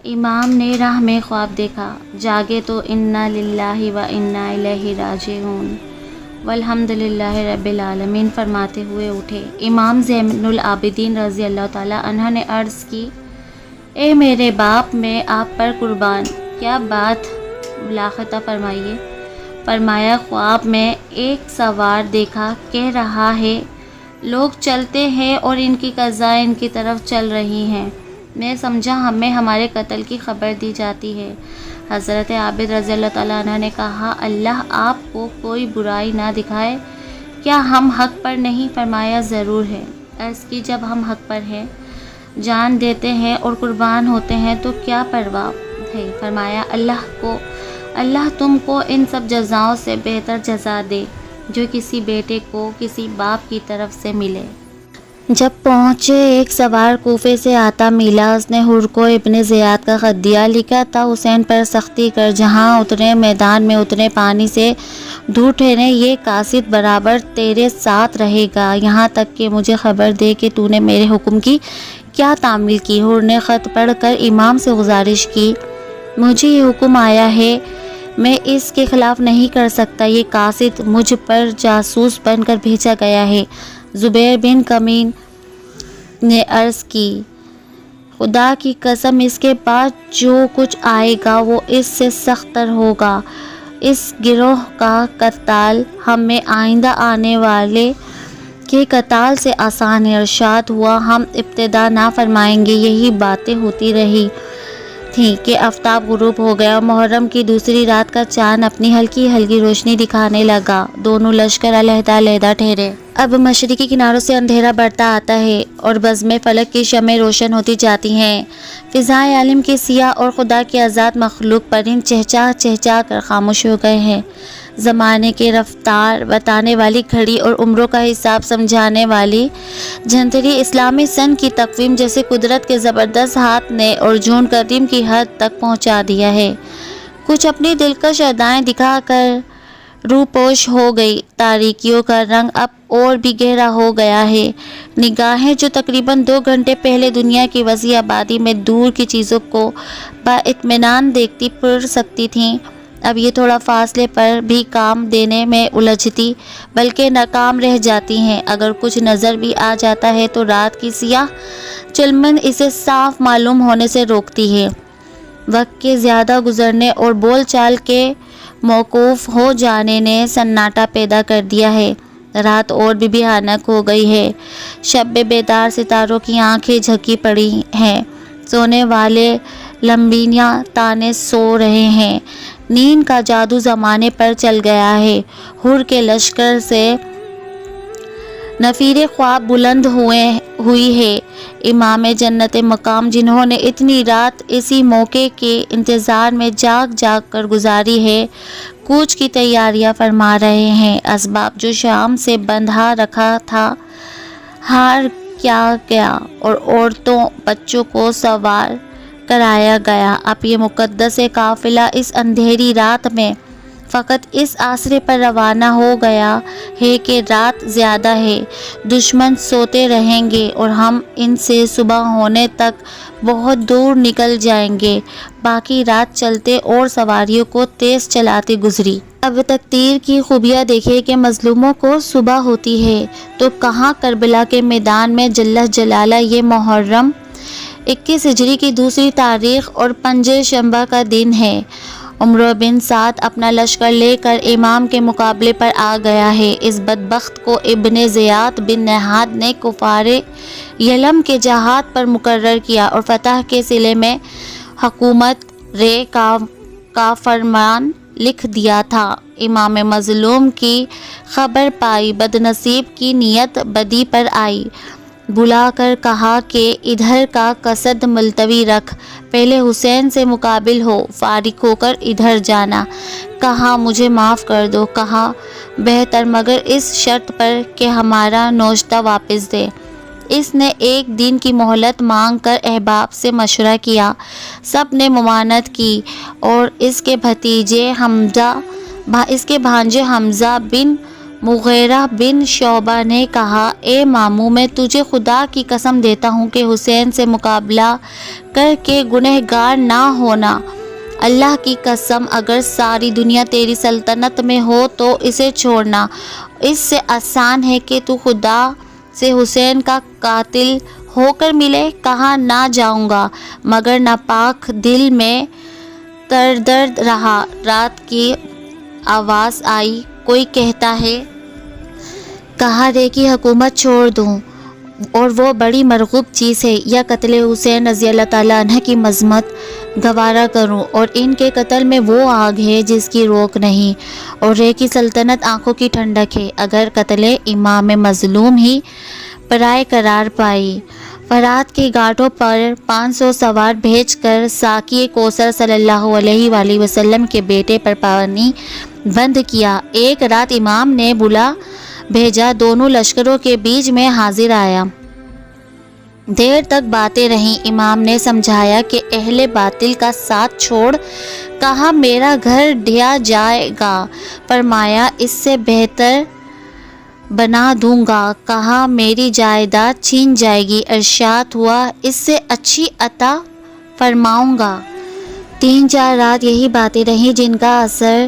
امام نے راہ میں خواب دیکھا، جاگے تو انا للہ و انا الیہ راجعون والحمد للہ رب العالمین فرماتے ہوئے اٹھے۔ امام زین العابدین رضی اللہ تعالیٰ عنہ نے عرض کی، اے میرے باپ، میں آپ پر قربان، کیا بات ملاحظہ فرمائیے۔ فرمایا، خواب میں ایک سوار دیکھا، کہہ رہا ہے لوگ چلتے ہیں اور ان کی قضائیں ان کی طرف چل رہی ہیں۔ میں سمجھا ہمیں ہمارے قتل کی خبر دی جاتی ہے۔ حضرت عابد رضی اللہ تعالیٰ عنہ نے کہا، اللہ آپ کو کوئی برائی نہ دکھائے، کیا ہم حق پر نہیں؟ فرمایا، ضرور ہے۔ عرض کی، جب ہم حق پر ہیں، جان دیتے ہیں اور قربان ہوتے ہیں تو کیا پرواہ ہے؟ فرمایا، اللہ تم کو ان سب جزاؤں سے بہتر جزا دے جو کسی بیٹے کو کسی باپ کی طرف سے ملے۔ جب پہنچے، ایک سوار کوفے سے آتا ملا، اس نے حر کو ابن زیاد کا خط دیا، لکھا تھا حسین پر سختی کر، جہاں اترے میدان میں اترے، پانی سے دور ٹھہرے، یہ قاصد برابر تیرے ساتھ رہے گا، یہاں تک کہ مجھے خبر دے کہ تو نے میرے حکم کی کیا تعمیل کی۔ حر نے خط پڑھ کر امام سے گزارش کی، مجھے یہ حکم آیا ہے، میں اس کے خلاف نہیں کر سکتا، یہ قاصد مجھ پر جاسوس بن کر بھیجا گیا ہے۔ زبیر بن کمین نے عرض کی، خدا کی قسم، اس کے بعد جو کچھ آئے گا وہ اس سے سخت تر ہوگا۔ اس گروہ کا قتال ہم میں آئندہ آنے والے کے قتال سے آسان ہے۔ ارشاد ہوا، ہم ابتدا نہ فرمائیں گے۔ یہی باتیں ہوتی رہی تھیں کہ آفتاب غروب ہو گیا اور محرم کی دوسری رات کا چاند اپنی ہلکی ہلکی روشنی دکھانے لگا۔ دونوں لشکر علیحدہ علیحدہ ٹھہرے۔ اب مشرقی کناروں سے اندھیرا بڑھتا آتا ہے اور بزم فلک کی شمعیں روشن ہوتی جاتی ہیں۔ فضائے عالم کی سیاہ اور خدا کی آزاد مخلوق پرند چہچہا چہچہا کر خاموش ہو گئے ہیں۔ زمانے کی رفتار بتانے والی گھڑی اور عمروں کا حساب سمجھانے والی جھنتری اسلامی سن کی تقویم جیسے قدرت کے زبردست ہاتھ نے ارجن قدیم کی حد تک پہنچا دیا ہے۔ کچھ اپنی دلکش ادائیں دکھا کر روپوش ہو گئی۔ تاریکیوں کا رنگ اب اور بھی گہرا ہو گیا ہے۔ نگاہیں جو تقریباً 2 گھنٹے پہلے دنیا کی وسیع آبادی میں دور کی چیزوں کو بااطمینان دیکھتی پھر سکتی تھیں، اب یہ تھوڑا فاصلے پر بھی کام دینے میں الجھتی بلکہ ناکام رہ جاتی ہیں۔ اگر کچھ نظر بھی آ جاتا ہے تو رات کی سیاہ چلمن اسے صاف معلوم ہونے سے روکتی ہے۔ وقت کے زیادہ گزرنے اور بول چال کے موقوف ہو جانے نے سناٹا پیدا کر دیا ہے۔ رات اور بھی بھیانک ہو گئی ہے۔ شب بیدار ستاروں کی آنکھیں جھکی پڑی ہیں، سونے والے لمبیاں تانے سو رہے ہیں۔ نیند کا جادو زمانے پر چل گیا ہے۔ حر کے لشکر سے نفیر خواب بلند ہوئی ہے۔ امام جنت مقام جنہوں نے اتنی رات اسی موقع کے انتظار میں جاگ جاگ کر گزاری ہے، کوچ کی تیاریاں فرما رہے ہیں۔ اسباب جو شام سے بندھا رکھا تھا ہار کیا گیا اور عورتوں بچوں کو سوار کرایا گیا۔ اب یہ مقدس قافلہ اس اندھیری رات میں فقط اس آسرے پر روانہ ہو گیا ہے کہ رات زیادہ ہے، دشمن سوتے رہیں گے اور ہم ان سے صبح ہونے تک بہت دور نکل جائیں گے۔ باقی رات چلتے اور سواریوں کو تیز چلاتے گزری۔ اب تقدیر کی خوبیاں دیکھے کہ مظلوموں کو صبح ہوتی ہے تو کہاں کربلا کے میدان میں جل جلالہ یہ محرم 21 ہجری کی دوسری تاریخ اور پنجِ شنبہ کا دن ہے۔ عمرو بن سعد اپنا لشکر لے کر امام کے مقابلے پر آ گیا ہے۔ اس بدبخت کو ابن زیاد بن نہاد نے کفار یلم کے جہاد پر مقرر کیا اور فتح کے صلے میں حکومت رے کا فرمان لکھ دیا تھا۔ امام مظلوم کی خبر پائی، بدنصیب کی نیت بدی پر آئی، بلا کر کہا کہ ادھر کا قصد ملتوی رکھ، پہلے حسین سے مقابل ہو، فارغ ہو کر ادھر جانا۔ کہا مجھے معاف کر دو، کہا بہتر مگر اس شرط پر کہ ہمارا نوشتہ واپس دے۔ اس نے 1 دن کی مہلت مانگ کر احباب سے مشورہ کیا، سب نے ممانعت کی اور اس کے بھانجے حمزہ بن مغیرہ بن شعبہ نے کہا اے ماموں میں تجھے خدا کی قسم دیتا ہوں کہ حسین سے مقابلہ کر کے گنہگار نہ ہونا۔ اللہ کی قسم اگر ساری دنیا تیری سلطنت میں ہو تو اسے چھوڑنا اس سے آسان ہے کہ تو خدا سے حسین کا قاتل ہو کر ملے۔ کہا نہ جاؤں گا، مگر ناپاک دل میں تردد رہا۔ رات کی آواز آئی، کوئی کہتا ہے کہا رے کی حکومت چھوڑ دوں اور وہ بڑی مرغوب چیز ہے، یا قتل حسین رضی اللہ تعالیٰ عنہ کی مذمت گوارا کروں، اور ان کے قتل میں وہ آگ ہے جس کی روک نہیں، اور رے کی سلطنت آنکھوں کی ٹھنڈک ہے اگر قتل امام مظلوم ہی پرائے قرار پائی۔ فرات کے گھاٹوں پر 500 سوار بھیج کر ساقی کوثر صلی اللہ علیہ وآلہ وسلم کے بیٹے پر پانی بند کیا۔ ایک رات امام نے بلا بھیجا، دونوں لشکروں کے بیچ میں حاضر آیا۔ دیر تک باتیں رہیں، امام نے سمجھایا کہ اہل باطل کا ساتھ چھوڑ۔ کہا میرا گھر ڈھیا جائے گا، فرمایا اس سے بہتر بنا دوں گا۔ کہا میری جائیداد چھین جائے گی، ارشاد ہوا اس سے اچھی عطا فرماؤں گا۔ 3-4 رات یہی باتیں رہیں جن کا اثر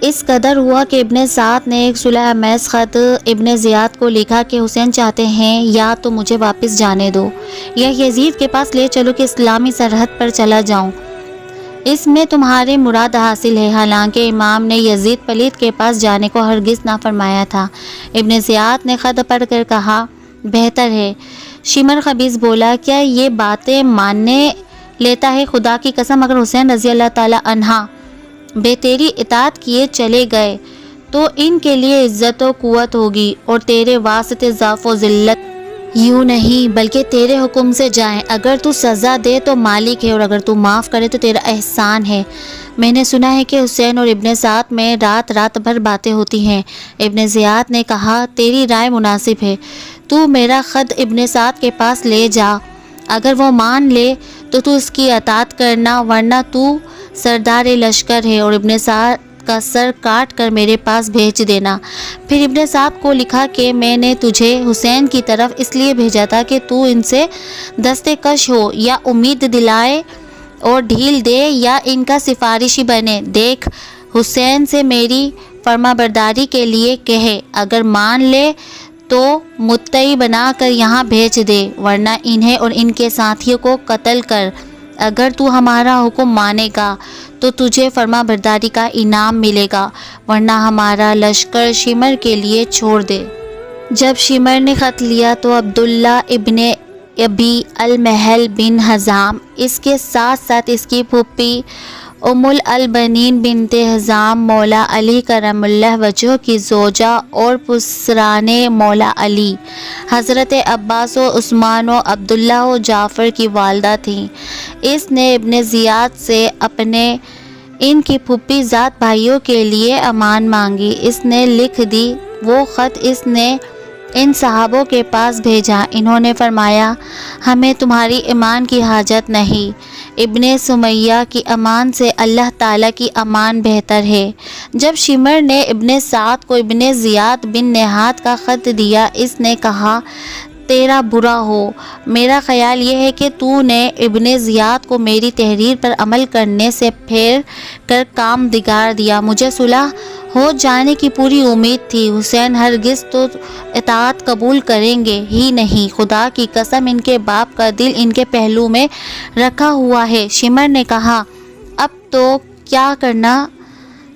اس قدر ہوا کہ ابن سعد نے ایک صلح آمیز خط ابن زیاد کو لکھا کہ حسین چاہتے ہیں یا تو مجھے واپس جانے دو یا یزید کے پاس لے چلو کہ اسلامی سرحد پر چلا جاؤں، اس میں تمہاری مراد حاصل ہے۔ حالانکہ امام نے یزید پلید کے پاس جانے کو ہرگز نہ فرمایا تھا۔ ابن زیاد نے خط پڑھ کر کہا بہتر ہے۔ شمر خبیث بولا کیا یہ باتیں ماننے لیتا ہے؟ خدا کی قسم اگر حسین رضی اللہ تعالی عنہ بے تیری اطاعت کیے چلے گئے تو ان کے لیے عزت و قوت ہوگی، اور تیرے واسطے ضعف و ذلت یوں نہیں بلکہ تیرے حکم سے جائیں۔ اگر تو سزا دے تو مالک ہے، اور اگر تو معاف کرے تو تیرا احسان ہے۔ میں نے سنا ہے کہ حسین اور ابن سعد میں رات بھر باتیں ہوتی ہیں۔ ابن زیاد نے کہا تیری رائے مناسب ہے، تو میرا خط ابن سعد کے پاس لے جا، اگر وہ مان لے تو اس کی اطاعت کرنا، ورنہ تو سردار لشکر ہے اور ابن سعد کا سر کاٹ کر میرے پاس بھیج دینا۔ پھر ابن سعد کو لکھا کہ میں نے تجھے حسین کی طرف اس لیے بھیجا تھا کہ تو ان سے دستے کش ہو، یا امید دلائے اور ڈھیل دے، یا ان کا سفارشی بنے۔ دیکھ حسین سے میری فرما برداری کے لیے کہے، اگر مان لے تو متعی بنا کر یہاں بھیج دے، ورنہ انہیں اور ان کے ساتھیوں کو قتل کر۔ اگر تو ہمارا حکم مانے گا تو تجھے فرما برداری کا انعام ملے گا، ورنہ ہمارا لشکر شمر کے لیے چھوڑ دے۔ جب شمر نے خط لیا تو عبداللہ ابن ابی المحل بن حزام، اس کے ساتھ ساتھ اس کی پھوپھی ام البنین بنت حزام مولا علی کرم اللہ وجہہ کی زوجہ اور پسران مولا علی، حضرت عباس و عثمان و عبداللہ و جعفر کی والدہ تھیں۔ اس نے ابن زیاد سے اپنے ان کی پھوپھی ذات بھائیوں کے لیے امان مانگی۔ اس نے لکھ دی، وہ خط اس نے ان صحابوں کے پاس بھیجا، انہوں نے فرمایا ہمیں تمہاری امان کی حاجت نہیں، ابن سمیہ کی امان سے اللہ تعالیٰ کی امان بہتر ہے۔ جب شمر نے ابن سعد کو ابن زیاد بن نحات کا خط دیا، اس نے کہا تیرا برا ہو، میرا خیال یہ ہے کہ تو نے ابن زیاد کو میری تحریر پر عمل کرنے سے پھیر کر کام بگاڑ دیا۔ مجھے صلح ہو جانے کی پوری امید تھی، حسین ہرگز تو اطاعت قبول کریں گے ہی نہیں، خدا کی قسم ان کے باپ کا دل ان کے پہلو میں رکھا ہوا ہے۔ شمر نے کہا اب تو کیا کرنا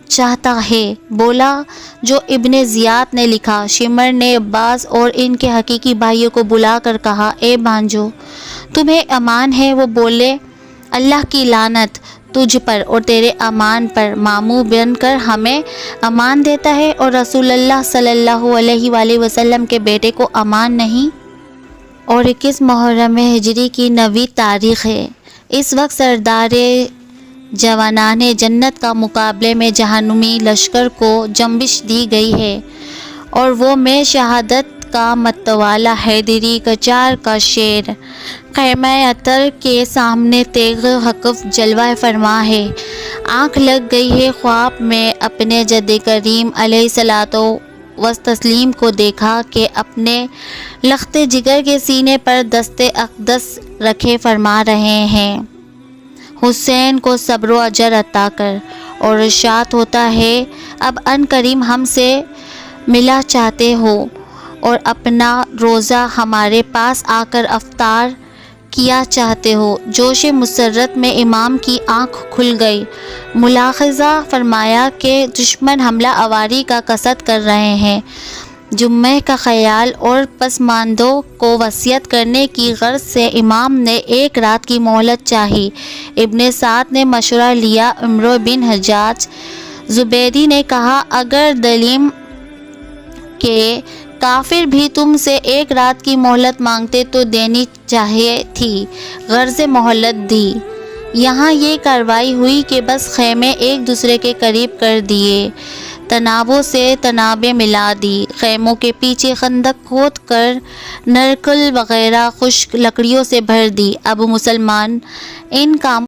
چاہتا ہے؟ بولا جو ابن زیاد نے لکھا۔ شمر نے عباس اور ان کے حقیقی بھائیوں کو بلا کر کہا اے بھانجو تمہیں امان ہے؟ وہ بولے اللہ کی لعنت تجھ پر اور تیرے امان پر، ماموں بن کر ہمیں امان دیتا ہے اور رسول اللہ صلی اللہ علیہ وآلہ وسلم کے بیٹے کو امان نہیں۔ اور 21 محرم ہجری کی 9ویں تاریخ ہے۔ اس وقت سردار جوانان جنت کا مقابلے میں جہنمی لشکر کو جنبش دی گئی ہے، اور وہ میں شہادت کا متوالا حیدری کچار کا شیر خیمہ عطر کے سامنے تیغ حقف جلوہ فرما ہے۔ آنکھ لگ گئی ہے خواب میں اپنے جد کریم علیہ الصلوۃ و تسلیم کو دیکھا کہ اپنے لخت جگر کے سینے پر دست اقدس رکھے فرما رہے ہیں، حسین کو صبر و اجر عطا کر، اور ارشاد ہوتا ہے اب ان قریب ہم سے ملا چاہتے ہو اور اپنا روزہ ہمارے پاس آ کر افطار کیا چاہتے ہو۔ جوش مسرت میں امام کی آنکھ کھل گئی، ملاحظہ فرمایا کہ دشمن حملہ آوری کا قصد کر رہے ہیں۔ جمعہ کا خیال اور پسماندوں کو وصیت کرنے کی غرض سے امام نے ایک رات کی مہلت چاہی۔ ابن سعد نے مشورہ لیا۔ عمرو بن حجاج زبیدی نے کہا اگر دلیم کہ کافر بھی تم سے ایک رات کی مہلت مانگتے تو دینی چاہیے تھی، غرض مہلت دی۔ یہاں یہ کارروائی ہوئی کہ بس خیمے ایک دوسرے کے قریب کر دیے، تنابوں سے تنابیں ملا دی، خیموں کے پیچھے خندق کھود کر نرکل وغیرہ خشک لکڑیوں سے بھر دی۔ اب مسلمان ان کاموں